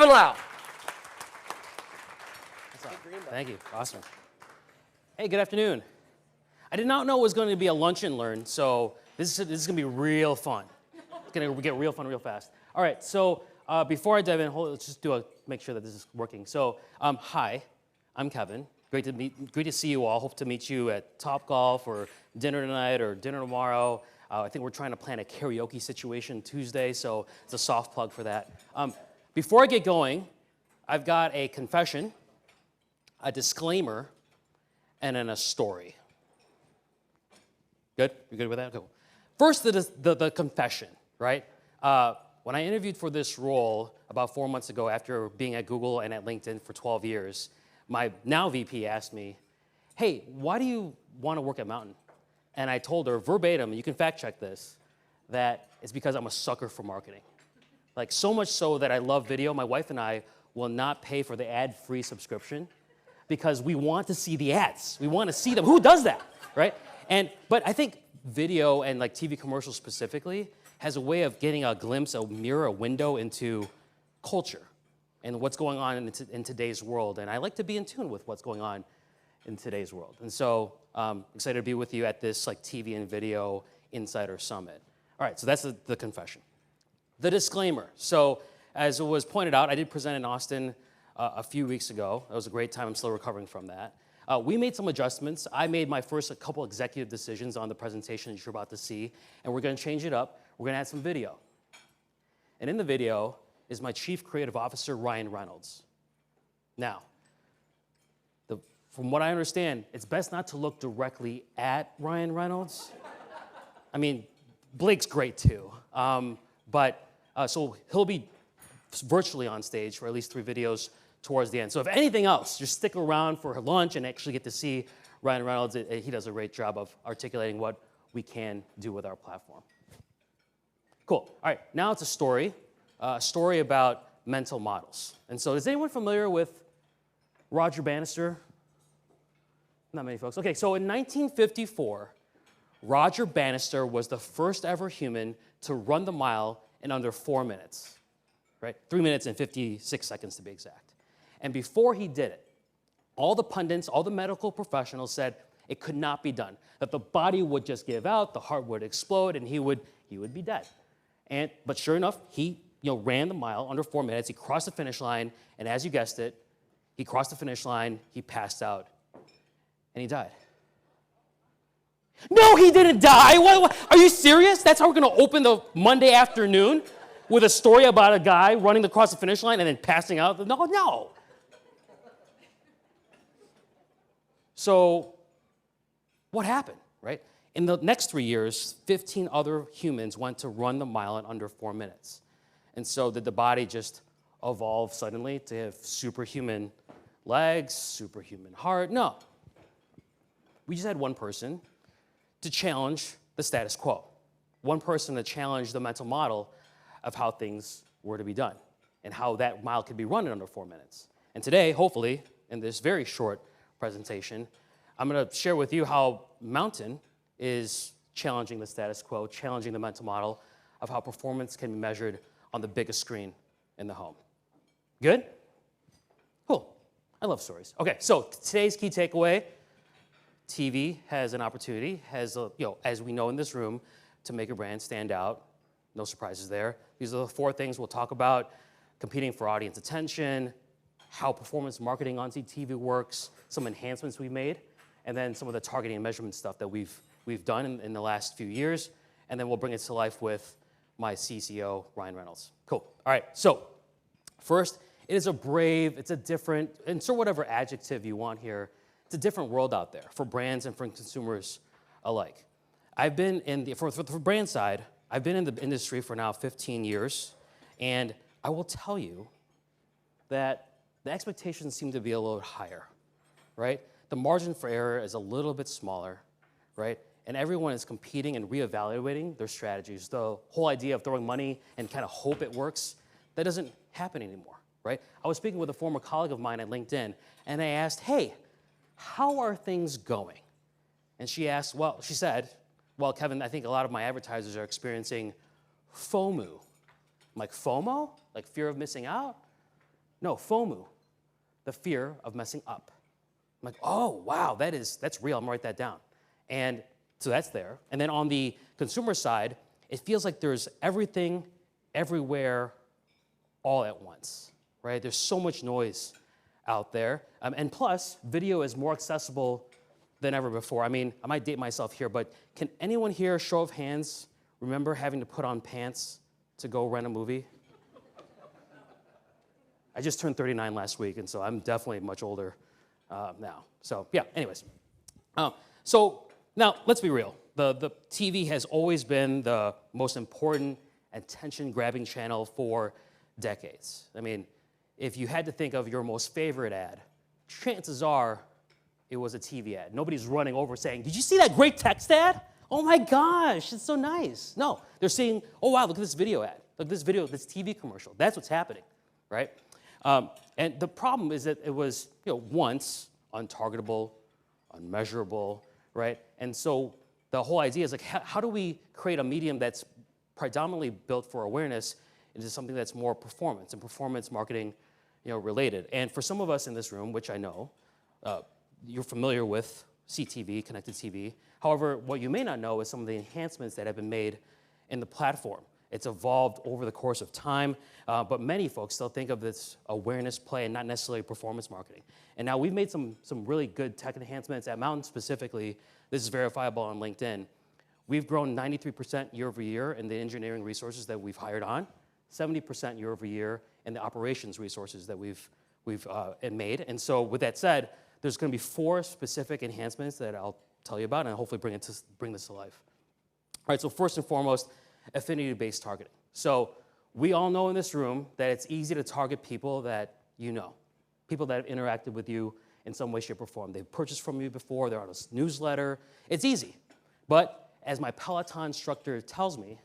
Loud. Thank you. Awesome. Hey, good afternoon. I did not know it was going to be a lunch and learn, so this is going to be real fun. It's going to get real fun real fast. All right, so before I dive in, let's just make sure that this is working. So, hi, I'm Kevin. Great to see you all. Hope to meet you at Topgolf or dinner tonight or dinner tomorrow. I think we're trying to plan a karaoke situation Tuesday, so it's a soft plug for that. Before I get going, I've got a confession, a disclaimer, and then a story. Good? You good with that? Cool. First, the confession, right? When I interviewed for this role about 4 months ago after being at Google and at LinkedIn for 12 years, my now VP asked me, hey, why do you want to work at Mountain? And I told her verbatim, you can fact check this, that it's because I'm a sucker for marketing. Like so much so that I love video. My wife and I will not pay for the ad-free subscription because we want to see the ads. We want to see them. Who does that, right? But I think video and like TV commercials specifically has a way of getting a glimpse, a mirror, a window into culture and what's going on in today's world. And I like to be in tune with what's going on in today's world. And so excited to be with you at this like TV and video insider summit. All right, so that's the confession. The disclaimer. So as it was pointed out, I did present in Austin a few weeks ago. That was a great time. I'm still recovering from that. We made some adjustments. I made my first couple executive decisions on the presentation that you're about to see, and we're going to change it up. We're going to add some video. And in the video is my Chief Creative Officer, Ryan Reynolds. Now, from what I understand, it's best not to look directly at Ryan Reynolds. I mean, Blake's great too. So he'll be virtually on stage for at least 3 videos towards the end. So if anything else, just stick around for lunch and actually get to see Ryan Reynolds. He does a great job of articulating what we can do with our platform. Cool. All right, now it's a story about mental models. And so is anyone familiar with Roger Bannister? Not many folks. Okay, so in 1954, Roger Bannister was the first ever human to run the mile in under 4 minutes, right? 3 minutes and 56 seconds to be exact. And before he did it, all the pundits, all the medical professionals said it could not be done, that the body would just give out, the heart would explode, and he would be dead. But sure enough, he ran the mile under 4 minutes. He crossed the finish line, and as you guessed it, he crossed the finish line, he passed out, and he died. No, he didn't die. What? Are you serious? That's how we're going to open the Monday afternoon with a story about a guy running across the finish line and then passing out? No. So what happened, right? In the next 3 years, 15 other humans went to run the mile in under 4 minutes. And so did the body just evolve suddenly to have superhuman legs, superhuman heart? No. We just had one person to challenge the status quo. One person to challenge the mental model of how things were to be done and how that mile could be run in under 4 minutes. And today, hopefully, in this very short presentation, I'm going to share with you how Mountain is challenging the status quo, challenging the mental model of how performance can be measured on the biggest screen in the home. Good? Cool. I love stories. Okay, so today's key takeaway: TV has an opportunity, as we know in this room, to make a brand stand out. No surprises there. These are the 4 things we'll talk about: competing for audience attention, how performance marketing on TV works, some enhancements we've made, and then some of the targeting and measurement stuff that we've done in the last few years. And then we'll bring it to life with my CCO, Ryan Reynolds. Cool. All right, so first, it is a brave, it's a different, insert whatever adjective you want here. It's a different world out there for brands and for consumers alike. I've been for the brand side, I've been in the industry for now 15 years, and I will tell you that the expectations seem to be a little higher, right? The margin for error is a little bit smaller, right? And everyone is competing and reevaluating their strategies. The whole idea of throwing money and kind of hope it works, that doesn't happen anymore, right? I was speaking with a former colleague of mine at LinkedIn, and I asked, hey, how are things going? And she said, well, Kevin, I think a lot of my advertisers are experiencing FOMO. I'm like, FOMO? Like fear of missing out? No, FOMO, the fear of messing up. I'm like, oh, wow, that's real. I'm gonna write that down. And so that's there. And then on the consumer side, it feels like there's everything, everywhere, all at once, right? There's so much noise out there. And plus, video is more accessible than ever before. I mean, I might date myself here, but can anyone here, show of hands, remember having to put on pants to go rent a movie? I just turned 39 last week, and so I'm definitely much older now. So yeah, anyways. So now, let's be real. The TV has always been the most important attention-grabbing channel for decades. I mean, if you had to think of your most favorite ad, chances are it was a TV ad. Nobody's running over saying, did you see that great text ad? Oh my gosh, it's so nice. No, they're saying, oh wow, look at this video ad. Look at this video, this TV commercial. That's what's happening, right? And the problem is that it was, once untargetable, unmeasurable, right? And so the whole idea is like, how do we create a medium that's predominantly built for awareness into something that's more performance and performance marketing, related? And for some of us in this room, which I know, you're familiar with CTV, connected TV. However, what you may not know is some of the enhancements that have been made in the platform. It's evolved over the course of time, but many folks still think of this awareness play and not necessarily performance marketing. And now we've made some really good tech enhancements at Mountain specifically. This is verifiable on LinkedIn. We've grown 93% year over year in the engineering resources that we've hired on, 70% year over year in the operations resources that we've made. And so with that said, there's going to be 4 specific enhancements that I'll tell you about and hopefully bring this to life. All right, so first and foremost, affinity-based targeting. So we all know in this room that it's easy to target people that you know, people that have interacted with you in some way, shape, or form. They've purchased from you before, they're on a newsletter. It's easy. But as my Peloton instructor tells me,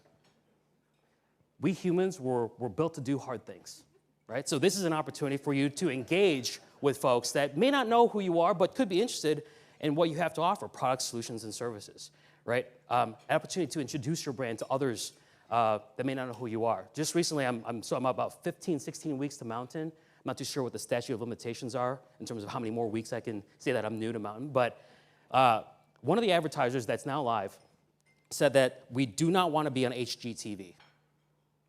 we humans were built to do hard things, right? So this is an opportunity for you to engage with folks that may not know who you are, but could be interested in what you have to offer, products, solutions, and services, right? An opportunity to introduce your brand to others that may not know who you are. Just recently, I'm about 15, 16 weeks to Mountain. I'm not too sure what the statute of limitations are in terms of how many more weeks I can say that I'm new to Mountain, but one of the advertisers that's now live said that we do not want to be on HGTV.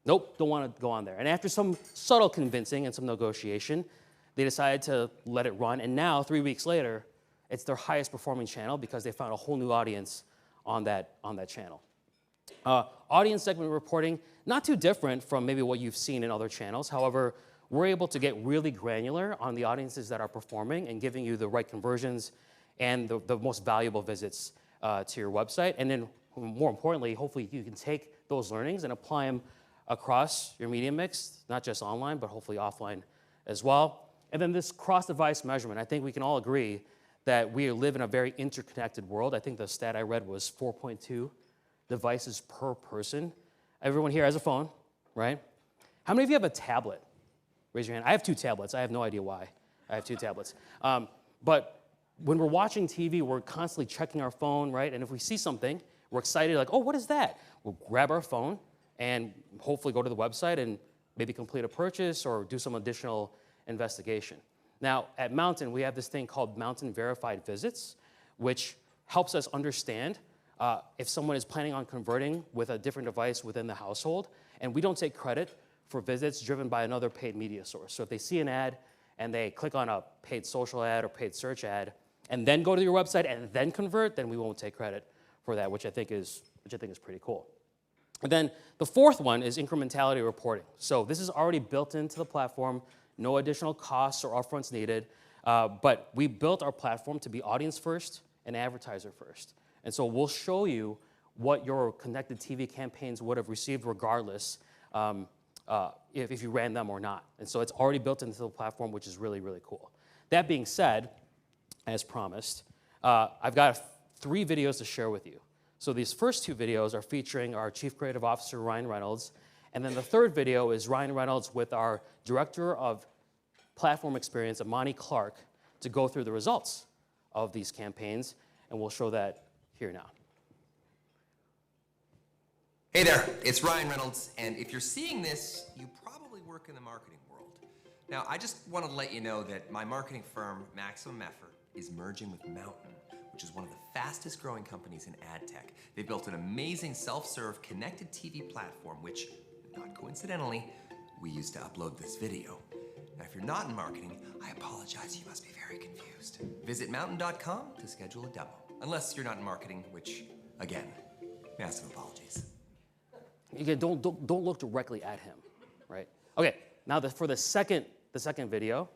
Nope, don't want to go on there. And after some subtle convincing and some negotiation, they decided to let it run, and now, 3 weeks later, it's their highest performing channel because they found a whole new audience on that channel. Audience segment reporting, not too different from maybe what you've seen in other channels. However, we're able to get really granular on the audiences that are performing and giving you the right conversions and the most valuable visits to your website. And then, more importantly, hopefully you can take those learnings and apply them across your media mix, not just online, but hopefully offline as well. And then this cross-device measurement. I think we can all agree that we live in a very interconnected world. I think the stat I read was 4.2 devices per person. Everyone here has a phone, right? How many of you have a tablet? Raise your hand. I have 2 tablets. I have no idea why. I have 2 tablets. But when we're watching TV, we're constantly checking our phone, right? And if we see something, we're excited, like, oh, what is that? We'll grab our phone and hopefully go to the website and maybe complete a purchase or do some additional investigation. Now, at Mountain, we have this thing called Mountain Verified Visits, which helps us understand if someone is planning on converting with a different device within the household, and we don't take credit for visits driven by another paid media source. So if they see an ad and they click on a paid social ad or paid search ad and then go to your website and then convert, then we won't take credit for that, which I think is pretty cool. And then the fourth one is incrementality reporting. So this is already built into the platform, no additional costs or upfronts needed, but we built our platform to be audience first and advertiser first. And so we'll show you what your connected TV campaigns would have received regardless if you ran them or not. And so it's already built into the platform, which is really, really cool. That being said, as promised, I've got 3 videos to share with you. So these first 2 videos are featuring our Chief Creative Officer, Ryan Reynolds, and then the third video is Ryan Reynolds with our Director of Platform Experience, Amani Clark, to go through the results of these campaigns, and we'll show that here now. Hey there, it's Ryan Reynolds, and if you're seeing this, you probably work in the marketing world. Now, I just wanted to let you know that my marketing firm, Maximum Effort, is merging with Mountain, which is one of the fastest growing companies in ad tech. They built an amazing self-serve connected TV platform, which, not coincidentally, we use to upload this video. Now, if you're not in marketing, I apologize, you must be very confused. Visit mountain.com to schedule a demo. Unless you're not in marketing, which, again, massive apologies. Again, don't look directly at him, right? Okay, now for the second video.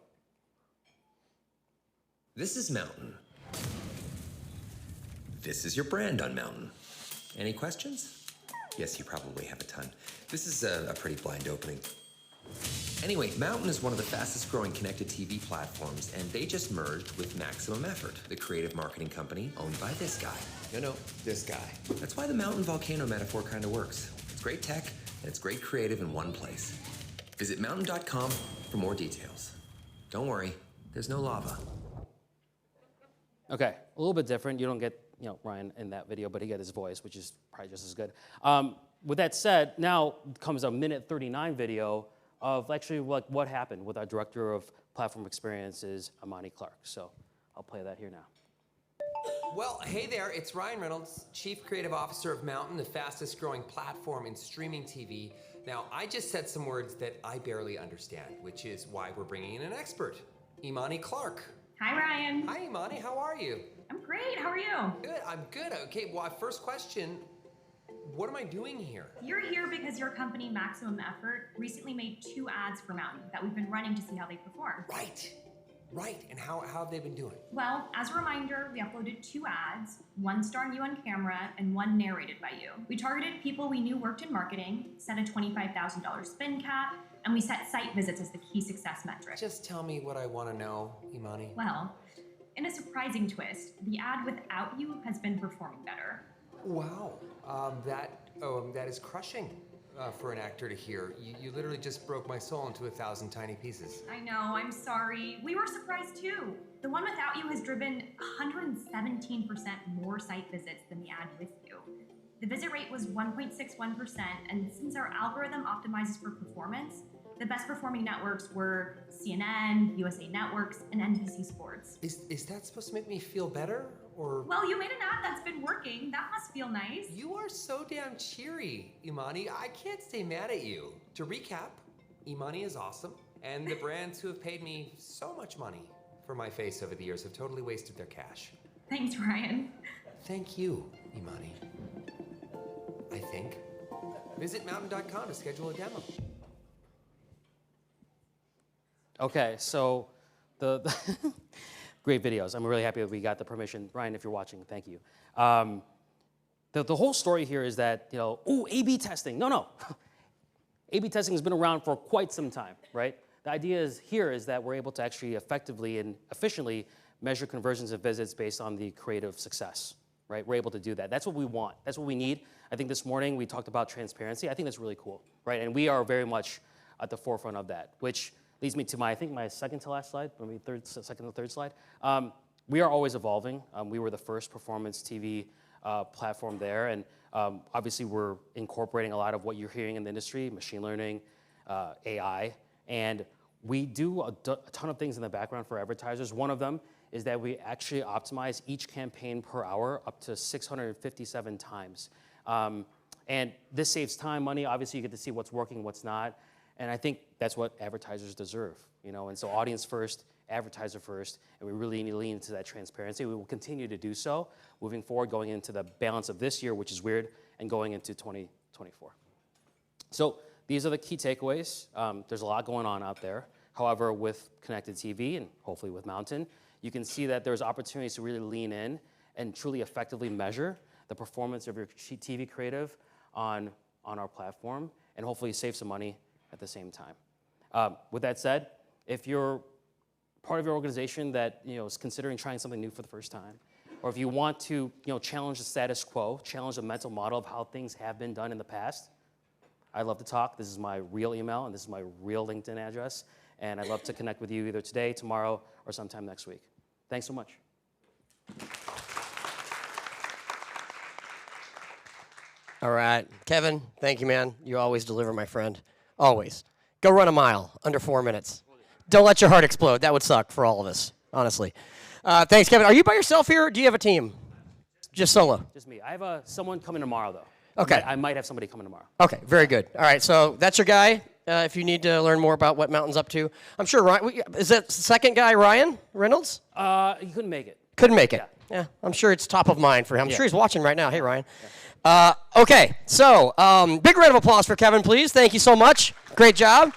This is Mountain. This is your brand on Mountain. Any questions? Yes, you probably have a ton. This is a pretty blind opening. Anyway, Mountain is one of the fastest growing connected TV platforms, and they just merged with Maximum Effort, the creative marketing company owned by this guy. No, this guy. That's why the mountain volcano metaphor kind of works. It's great tech, and it's great creative in one place. Visit mountain.com for more details. Don't worry, there's no lava. Okay, a little bit different. You don't get Ryan in that video, but he got his voice, which is probably just as good. With that said, now comes a minute 39 video of actually what happened with our director of platform experiences, Imani Clark. So I'll play that here now. Well, hey there, it's Ryan Reynolds, Chief Creative Officer of Mountain, the fastest growing platform in streaming TV. Now, I just said some words that I barely understand, which is why we're bringing in an expert, Imani Clark. Hi, Ryan. Hi, Imani, how are you? I'm great, how are you? Good, I'm good. Okay, well, first question, what am I doing here? You're here because your company, Maximum Effort, recently made 2 ads for Mountain that we've been running to see how they perform. Right, and how have they been doing? Well, as a reminder, we uploaded 2 ads, one starring you on camera and one narrated by you. We targeted people we knew worked in marketing, set a $25,000 spin cap, and we set site visits as the key success metric. Just tell me what I want to know, Imani. Well, in a surprising twist, the ad without you has been performing better. Wow, that is crushing for an actor to hear. You literally just broke my soul into 1,000 tiny pieces. I know, I'm sorry. We were surprised too. The one without you has driven 117% more site visits than the ad with you. The visit rate was 1.61%, and since our algorithm optimizes for performance, the best performing networks were CNN, USA Networks, and NBC Sports. Is that supposed to make me feel better, or? Well, you made an ad that's been working. That must feel nice. You are so damn cheery, Imani. I can't stay mad at you. To recap, Imani is awesome, and the brands who have paid me so much money for my face over the years have totally wasted their cash. Thanks, Ryan. Thank you, Imani. I think. Visit mountain.com to schedule a demo. Okay, so the great videos. I'm really happy that we got the permission. Ryan, if you're watching, thank you. The whole story here is that, A/B testing. No. A/B testing has been around for quite some time, right? The idea is that we're able to actually effectively and efficiently measure conversions of visits based on the creative success, right? We're able to do that. That's what we want. That's what we need. I think this morning we talked about transparency. I think that's really cool, right? And we are very much at the forefront of that, which leads me to my second to last slide, maybe second to third slide. We are always evolving. We were the first performance TV platform there, and obviously we're incorporating a lot of what you're hearing in the industry, machine learning, AI, and we do a ton of things in the background for advertisers. One of them is that we actually optimize each campaign per hour up to 657 times. And this saves time, money. Obviously, you get to see what's working, what's not. And I think that's what advertisers deserve, And so audience first, advertiser first, and we really need to lean into that transparency. We will continue to do so moving forward, going into the balance of this year, which is weird, and going into 2024. So these are the key takeaways. There's a lot going on out there. However, with connected TV and hopefully with Mountain, you can see that there's opportunities to really lean in and truly effectively measure the performance of your TV creative on our platform, and hopefully save some money at the same time. With that said, if you're part of your organization that is considering trying something new for the first time, or if you want to challenge the status quo, challenge the mental model of how things have been done in the past, I'd love to talk. This is my real email, and this is my real LinkedIn address, and I'd love to connect with you either today, tomorrow, or sometime next week. Thanks so much. All right. Kevin, thank you, man. You always deliver, my friend. Always. Go run a mile, under 4 minutes. Don't let your heart explode. That would suck for all of us, honestly. Thanks, Kevin. Are you by yourself here, or do you have a team? Just solo? Just me. I have someone coming tomorrow, though. Okay. I might have somebody coming tomorrow. Okay, very good. All right, so that's your guy. If you need to learn more about what Mountain's up to, I'm sure Ryan. Is that the second guy, Ryan Reynolds? He couldn't make it. Couldn't make it. Yeah. Yeah, I'm sure it's top of mind for him. I'm Yeah. sure he's watching right now. Hey, Ryan. Okay, so big round of applause for Kevin, please. Thank you so much. Great job.